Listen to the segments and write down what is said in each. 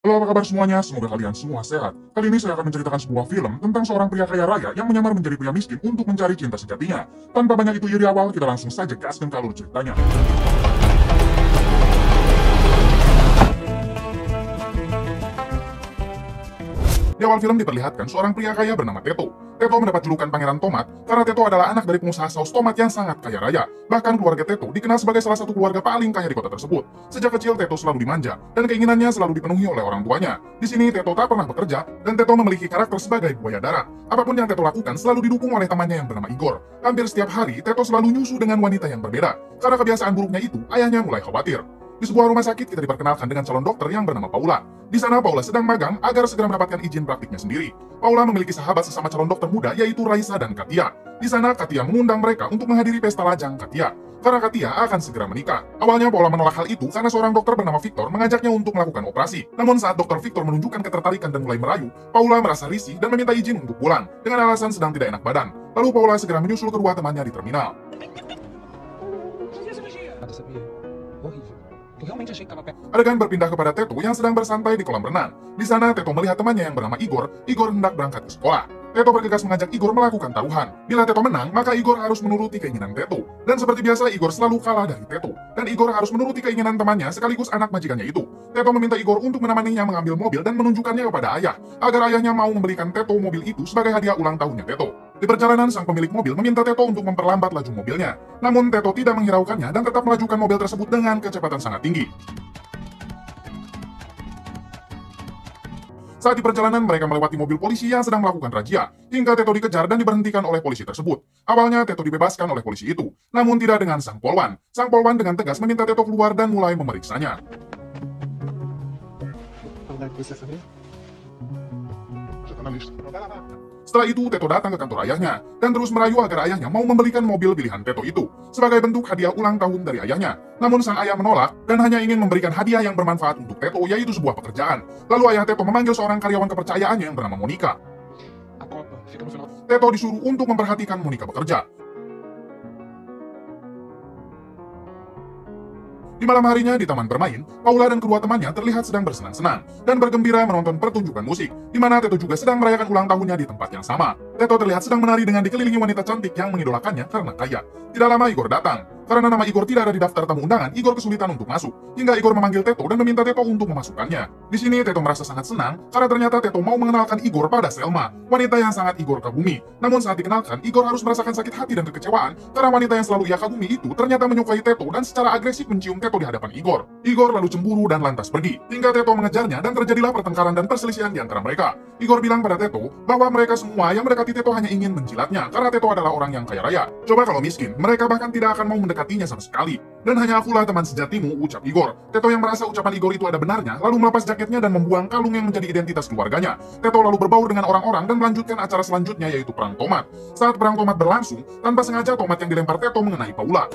Halo, apa kabar semuanya? Semoga kalian semua sehat. Kali ini saya akan menceritakan sebuah film tentang seorang pria kaya raya yang menyamar menjadi pria miskin untuk mencari cinta sejatinya. Tanpa banyak itu iri awal, kita langsung saja gaskan ke alur ceritanya. Di awal film diperlihatkan seorang pria kaya bernama Teto. Teto mendapat julukan Pangeran Tomat karena Teto adalah anak dari pengusaha saus tomat yang sangat kaya raya. Bahkan keluarga Teto dikenal sebagai salah satu keluarga paling kaya di kota tersebut. Sejak kecil Teto selalu dimanja dan keinginannya selalu dipenuhi oleh orang tuanya. Di sini Teto tak pernah bekerja dan Teto memiliki karakter sebagai buaya darat. Apapun yang Teto lakukan selalu didukung oleh temannya yang bernama Igor. Hampir setiap hari Teto selalu nyusu dengan wanita yang berbeda. Karena kebiasaan buruknya itu, ayahnya mulai khawatir. Di sebuah rumah sakit kita diperkenalkan dengan calon dokter yang bernama Paula. Di sana Paula sedang magang agar segera mendapatkan izin praktiknya sendiri. Paula memiliki sahabat sesama calon dokter muda yaitu Raisa dan Katia. Di sana Katia mengundang mereka untuk menghadiri pesta lajang Katia. Karena Katia akan segera menikah. Awalnya Paula menolak hal itu karena seorang dokter bernama Victor mengajaknya untuk melakukan operasi. Namun saat dokter Victor menunjukkan ketertarikan dan mulai merayu, Paula merasa risih dan meminta izin untuk pulang dengan alasan sedang tidak enak badan. Lalu Paula segera menyusul kedua temannya di terminal. Adegan berpindah kepada Teto yang sedang bersantai di kolam renang. Di sana Teto melihat temannya yang bernama Igor. Igor hendak berangkat ke sekolah. Teto bergegas mengajak Igor melakukan taruhan. Bila Teto menang, maka Igor harus menuruti keinginan Teto. Dan seperti biasa, Igor selalu kalah dari Teto. Dan Igor harus menuruti keinginan temannya sekaligus anak majikannya itu. Teto meminta Igor untuk menemaninya mengambil mobil dan menunjukkannya kepada ayah, agar ayahnya mau membelikan Teto mobil itu sebagai hadiah ulang tahunnya Teto. Di perjalanan, sang pemilik mobil meminta Teto untuk memperlambat laju mobilnya. Namun Teto tidak menghiraukannya dan tetap melajukan mobil tersebut dengan kecepatan sangat tinggi. Saat di perjalanan, mereka melewati mobil polisi yang sedang melakukan razia, hingga Teto dikejar dan diberhentikan oleh polisi tersebut. Awalnya Teto dibebaskan oleh polisi itu, namun tidak dengan sang polwan. Sang polwan dengan tegas meminta Teto keluar dan mulai memeriksanya. Setelah itu, Teto datang ke kantor ayahnya, dan terus merayu agar ayahnya mau membelikan mobil pilihan Teto itu, sebagai bentuk hadiah ulang tahun dari ayahnya. Namun sang ayah menolak, dan hanya ingin memberikan hadiah yang bermanfaat untuk Teto, yaitu sebuah pekerjaan. Lalu ayah Teto memanggil seorang karyawan kepercayaannya yang bernama Monica. Teto disuruh untuk memperhatikan Monica bekerja. Di malam harinya di taman bermain, Paula dan kedua temannya terlihat sedang bersenang-senang dan bergembira menonton pertunjukan musik, di mana Teto juga sedang merayakan ulang tahunnya di tempat yang sama. Teto terlihat sedang menari dengan dikelilingi wanita cantik yang mengidolakannya karena kaya. Tidak lama Igor datang. Karena nama Igor tidak ada di daftar tamu undangan, Igor kesulitan untuk masuk. Hingga Igor memanggil Teto dan meminta Teto untuk memasukkannya. Di sini Teto merasa sangat senang karena ternyata Teto mau mengenalkan Igor pada Selma, wanita yang sangat Igor kagumi. Namun saat dikenalkan, Igor harus merasakan sakit hati dan kekecewaan karena wanita yang selalu ia kagumi itu ternyata menyukai Teto dan secara agresif mencium Teto di hadapan Igor. Igor lalu cemburu dan lantas pergi. Hingga Teto mengejarnya dan terjadilah pertengkaran dan perselisihan di antara mereka. Igor bilang pada Teto bahwa mereka semua yang mendekati Teto hanya ingin menjilatnya karena Teto adalah orang yang kaya raya. Coba kalau miskin, mereka bahkan tidak akan mau mendekatinya sama sekali. Dan hanya akulah teman sejatimu, ucap Igor. Teto yang merasa ucapan Igor itu ada benarnya, lalu melepas jaketnya dan membuang kalung yang menjadi identitas keluarganya. Teto lalu berbaur dengan orang-orang dan melanjutkan acara selanjutnya yaitu perang tomat. Saat perang tomat berlangsung, tanpa sengaja tomat yang dilempar Teto mengenai Paula.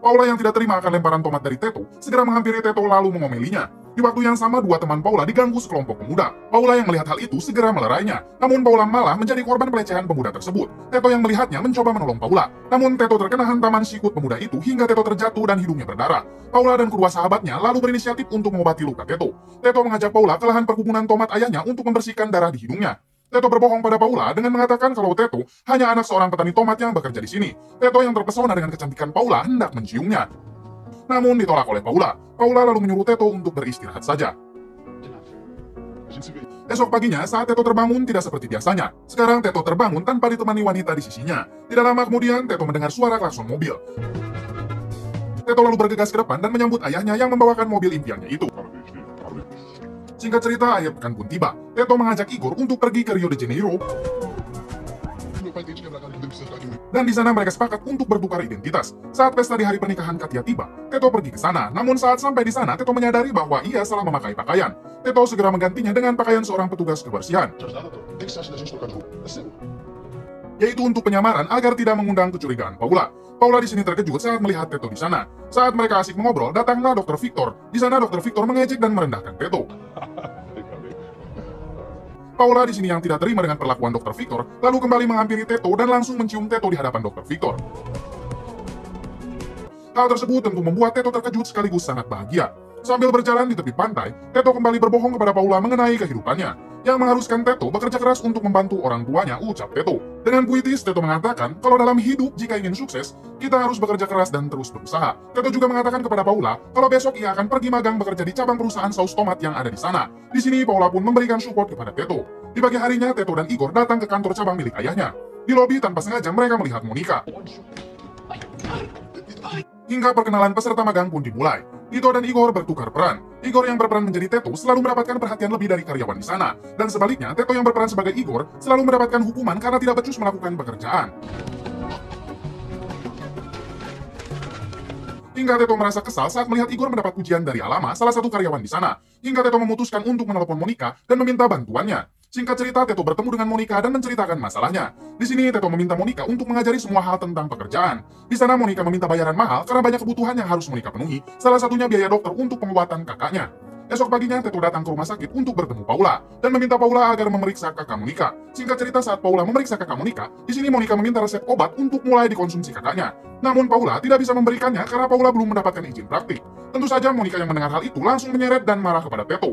Paula yang tidak terima akan lemparan tomat dari Teto, segera menghampiri Teto lalu mengomelinya. Di waktu yang sama, dua teman Paula diganggu sekelompok pemuda. Paula yang melihat hal itu segera melerainya. Namun Paula malah menjadi korban pelecehan pemuda tersebut. Teto yang melihatnya mencoba menolong Paula. Namun Teto terkena hantaman sikut pemuda itu hingga Teto terjatuh dan hidungnya berdarah. Paula dan kedua sahabatnya lalu berinisiatif untuk mengobati luka Teto. Teto mengajak Paula ke lahan perkebunan tomat ayahnya untuk membersihkan darah di hidungnya. Teto berbohong pada Paula dengan mengatakan kalau Teto hanya anak seorang petani tomat yang bekerja di sini. Teto yang terpesona dengan kecantikan Paula hendak menciumnya. Namun ditolak oleh Paula. Paula lalu menyuruh Teto untuk beristirahat saja. Esok paginya, saat Teto terbangun tidak seperti biasanya. Sekarang Teto terbangun tanpa ditemani wanita di sisinya. Tidak lama kemudian, Teto mendengar suara klakson mobil. Teto lalu bergegas ke depan dan menyambut ayahnya yang membawakan mobil impiannya itu. Singkat cerita, akhir pekan pun tiba. Teto mengajak Igor untuk pergi ke Rio de Janeiro. Dan di sana mereka sepakat untuk bertukar identitas. Saat pesta di hari pernikahan Katia tiba, Teto pergi ke sana. Namun saat sampai di sana, Teto menyadari bahwa ia salah memakai pakaian. Teto segera menggantinya dengan pakaian seorang petugas kebersihan, yaitu untuk penyamaran agar tidak mengundang kecurigaan Paula. Paula di sini terkejut saat melihat Teto di sana. Saat mereka asik mengobrol, datanglah Dr. Victor. Di sana Dr. Victor mengejek dan merendahkan Teto. Paula di sini yang tidak terima dengan perlakuan Dr. Victor, lalu kembali menghampiri Teto dan langsung mencium Teto di hadapan Dr. Victor. Hal tersebut tentu membuat Teto terkejut sekaligus sangat bahagia. Sambil berjalan di tepi pantai, Teto kembali berbohong kepada Paula mengenai kehidupannya, yang mengharuskan Teto bekerja keras untuk membantu orang tuanya, ucap Teto. Dengan puitis, Teto mengatakan kalau dalam hidup jika ingin sukses, kita harus bekerja keras dan terus berusaha. Teto juga mengatakan kepada Paula kalau besok ia akan pergi magang bekerja di cabang perusahaan saus tomat yang ada di sana. Di sini Paula pun memberikan support kepada Teto. Di pagi harinya, Teto dan Igor datang ke kantor cabang milik ayahnya. Di lobi tanpa sengaja mereka melihat Monica. Hingga perkenalan peserta magang pun dimulai. Tito dan Igor bertukar peran. Igor yang berperan menjadi Teto selalu mendapatkan perhatian lebih dari karyawan di sana. Dan sebaliknya, Teto yang berperan sebagai Igor selalu mendapatkan hukuman karena tidak becus melakukan pekerjaan. Hingga Teto merasa kesal saat melihat Igor mendapat pujian dari Alama, salah satu karyawan di sana. Hingga Teto memutuskan untuk menelepon Monica dan meminta bantuannya. Singkat cerita, Teto bertemu dengan Monica dan menceritakan masalahnya. Di sini, Teto meminta Monica untuk mengajari semua hal tentang pekerjaan. Di sana, Monica meminta bayaran mahal karena banyak kebutuhan yang harus Monica penuhi, salah satunya biaya dokter untuk pengobatan kakaknya. Esok paginya, Teto datang ke rumah sakit untuk bertemu Paula dan meminta Paula agar memeriksa kakak Monica. Singkat cerita, saat Paula memeriksa kakak Monica, di sini Monica meminta resep obat untuk mulai dikonsumsi kakaknya. Namun Paula tidak bisa memberikannya karena Paula belum mendapatkan izin praktik. Tentu saja Monica yang mendengar hal itu langsung menyeret dan marah kepada Teto.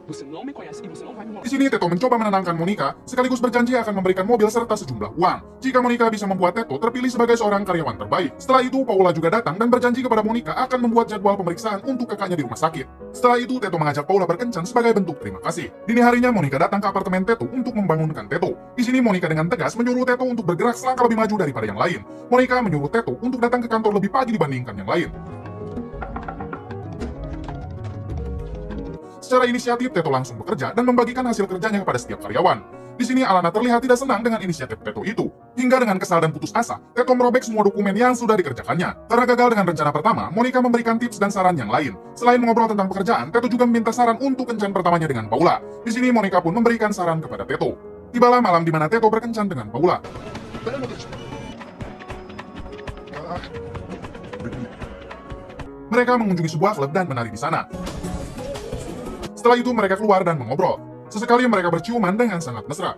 Di sini Teto mencoba menenangkan Monica, sekaligus berjanji akan memberikan mobil serta sejumlah uang jika Monica bisa membuat Teto terpilih sebagai seorang karyawan terbaik. Setelah itu, Paula juga datang dan berjanji kepada Monica akan membuat jadwal pemeriksaan untuk kakaknya di rumah sakit. Setelah itu, Teto mengajak Paula berkencan sebagai bentuk terima kasih. Dini harinya, Monica datang ke apartemen Teto untuk membangunkan Teto. Di sini, Monica dengan tegas menyuruh Teto untuk bergerak selangkah lebih maju daripada yang lain. Monica menyuruh Teto untuk datang ke kantor lebih pagi dibandingkan yang lain. Secara inisiatif, Teto langsung bekerja dan membagikan hasil kerjanya kepada setiap karyawan. Di sini, Alana terlihat tidak senang dengan inisiatif Teto itu. Hingga dengan kesal dan putus asa, Teto merobek semua dokumen yang sudah dikerjakannya. Karena gagal dengan rencana pertama, Monica memberikan tips dan saran yang lain. Selain mengobrol tentang pekerjaan, Teto juga meminta saran untuk kencan pertamanya dengan Paula. Di sini, Monica pun memberikan saran kepada Teto. Tibalah malam di mana Teto berkencan dengan Paula. Mereka mengunjungi sebuah klub dan menari di sana. Setelah itu mereka keluar dan mengobrol. Sesekali mereka berciuman dengan sangat mesra.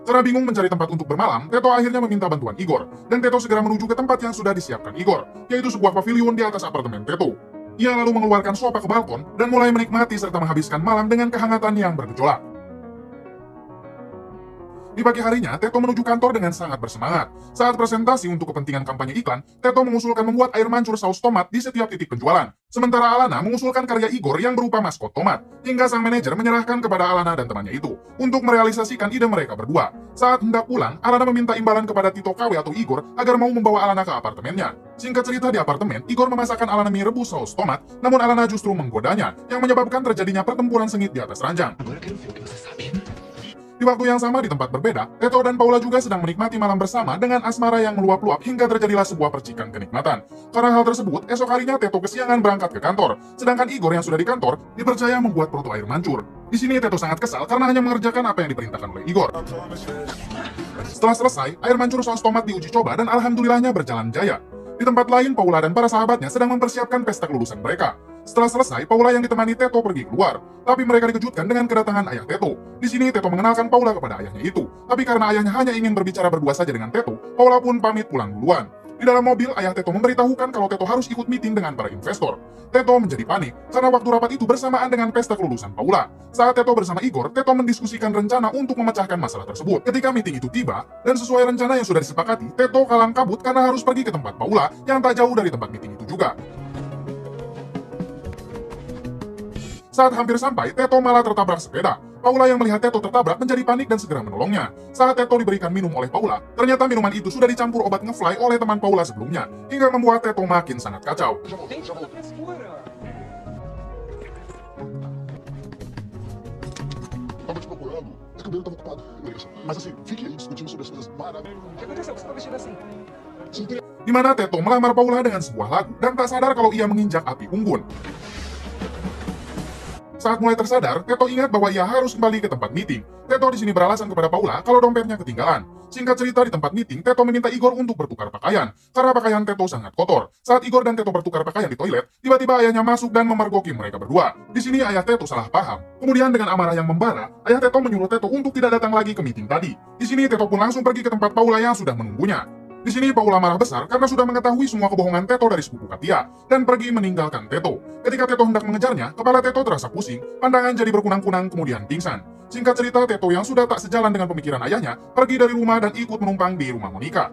Karena bingung mencari tempat untuk bermalam, Teto akhirnya meminta bantuan Igor. Dan Teto segera menuju ke tempat yang sudah disiapkan Igor, yaitu sebuah pavilion di atas apartemen Teto. Ia lalu mengeluarkan sofa ke balkon dan mulai menikmati serta menghabiskan malam dengan kehangatan yang bergejolak. Di pagi harinya, Teto menuju kantor dengan sangat bersemangat. Saat presentasi untuk kepentingan kampanye iklan, Teto mengusulkan membuat air mancur saus tomat di setiap titik penjualan. Sementara Alana mengusulkan karya Igor yang berupa maskot tomat, hingga sang manajer menyerahkan kepada Alana dan temannya itu untuk merealisasikan ide mereka berdua. Saat hendak pulang, Alana meminta imbalan kepada Tito KW atau Igor agar mau membawa Alana ke apartemennya. Singkat cerita, di apartemen, Igor memasakkan Alana mie rebus saus tomat, namun Alana justru menggodanya, yang menyebabkan terjadinya pertempuran sengit di atas ranjang. Di waktu yang sama di tempat berbeda, Teto dan Paula juga sedang menikmati malam bersama dengan asmara yang meluap-luap hingga terjadilah sebuah percikan kenikmatan. Karena hal tersebut, esok harinya Teto kesiangan berangkat ke kantor, sedangkan Igor yang sudah di kantor dipercaya membuat proto air mancur. Di sini Teto sangat kesal karena hanya mengerjakan apa yang diperintahkan oleh Igor. Setelah selesai, air mancur saus tomat diuji coba dan alhamdulillahnya berjalan jaya. Di tempat lain, Paula dan para sahabatnya sedang mempersiapkan pesta kelulusan mereka. Setelah selesai, Paula yang ditemani Teto pergi keluar, tapi mereka dikejutkan dengan kedatangan ayah Teto. Di sini Teto mengenalkan Paula kepada ayahnya itu, tapi karena ayahnya hanya ingin berbicara berdua saja dengan Teto, Paula pun pamit pulang duluan. Di dalam mobil, ayah Teto memberitahukan kalau Teto harus ikut meeting dengan para investor. Teto menjadi panik karena waktu rapat itu bersamaan dengan pesta kelulusan Paula. Saat Teto bersama Igor, Teto mendiskusikan rencana untuk memecahkan masalah tersebut. Ketika meeting itu tiba, dan sesuai rencana yang sudah disepakati, Teto kalang kabut karena harus pergi ke tempat Paula yang tak jauh dari tempat meeting itu juga. Saat hampir sampai, Teto malah tertabrak sepeda. Paula yang melihat Teto tertabrak menjadi panik dan segera menolongnya. Saat Teto diberikan minum oleh Paula, ternyata minuman itu sudah dicampur obat ngefly oleh teman Paula sebelumnya, hingga membuat Teto makin sangat kacau. Di mana Teto melamar Paula dengan sebuah lagu dan tak sadar kalau ia menginjak api unggun. Saat mulai tersadar, Teto ingat bahwa ia harus kembali ke tempat meeting. Teto di sini beralasan kepada Paula kalau dompetnya ketinggalan. Singkat cerita, di tempat meeting, Teto meminta Igor untuk bertukar pakaian, karena pakaian Teto sangat kotor. Saat Igor dan Teto bertukar pakaian di toilet, tiba-tiba ayahnya masuk dan memergoki mereka berdua. Di sini ayah Teto salah paham. Kemudian dengan amarah yang membara, ayah Teto menyuruh Teto untuk tidak datang lagi ke meeting tadi. Di sini Teto pun langsung pergi ke tempat Paula yang sudah menunggunya. Di sini Paula marah besar karena sudah mengetahui semua kebohongan Teto dari sepupu Katia dan pergi meninggalkan Teto. Ketika Teto hendak mengejarnya, kepala Teto terasa pusing, pandangan jadi berkunang-kunang kemudian pingsan. Singkat cerita, Teto yang sudah tak sejalan dengan pemikiran ayahnya, pergi dari rumah dan ikut menumpang di rumah Monica.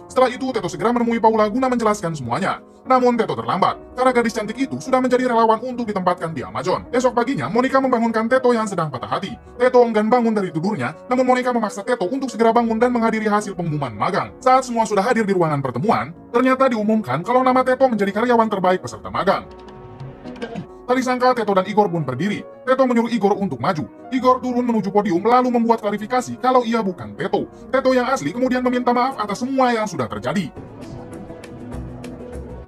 Setelah itu, Teto segera menemui Paula guna menjelaskan semuanya. Namun Teto terlambat, karena gadis cantik itu sudah menjadi relawan untuk ditempatkan di Amazon. Esok paginya, Monica membangunkan Teto yang sedang patah hati. Teto enggan bangun dari tidurnya, namun Monica memaksa Teto untuk segera bangun dan menghadiri hasil pengumuman magang. Saat semua sudah hadir di ruangan pertemuan, ternyata diumumkan kalau nama Teto menjadi karyawan terbaik peserta magang. Tak disangka Teto dan Igor pun berdiri. Teto menyuruh Igor untuk maju. Igor turun menuju podium lalu membuat klarifikasi kalau ia bukan Teto. Teto yang asli kemudian meminta maaf atas semua yang sudah terjadi.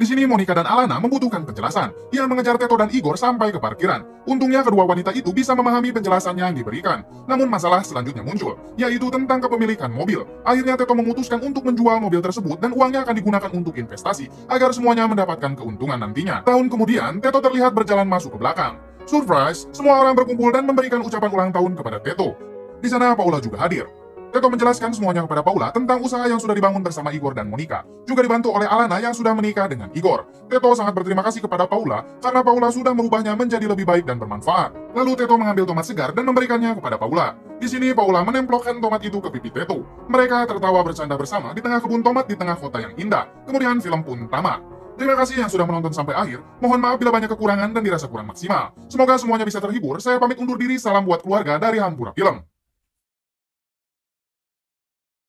Di sini Monica dan Alana membutuhkan penjelasan. Ia mengejar Teto dan Igor sampai ke parkiran. Untungnya kedua wanita itu bisa memahami penjelasannya yang diberikan. Namun masalah selanjutnya muncul, yaitu tentang kepemilikan mobil. Akhirnya Teto memutuskan untuk menjual mobil tersebut dan uangnya akan digunakan untuk investasi agar semuanya mendapatkan keuntungan nantinya. Tahun kemudian, Teto terlihat berjalan masuk ke belakang. Surprise, semua orang berkumpul dan memberikan ucapan ulang tahun kepada Teto. Di sana Paula juga hadir. Teto menjelaskan semuanya kepada Paula tentang usaha yang sudah dibangun bersama Igor dan Monica, juga dibantu oleh Alana yang sudah menikah dengan Igor. Teto sangat berterima kasih kepada Paula karena Paula sudah merubahnya menjadi lebih baik dan bermanfaat. Lalu Teto mengambil tomat segar dan memberikannya kepada Paula. Di sini Paula menemplokkan tomat itu ke pipi Teto. Mereka tertawa bercanda bersama di tengah kebun tomat di tengah kota yang indah. Kemudian film pun tamat. Terima kasih yang sudah menonton sampai akhir. Mohon maaf bila banyak kekurangan dan dirasa kurang maksimal. Semoga semuanya bisa terhibur. Saya pamit undur diri. Salam buat keluarga dari Hampura Film.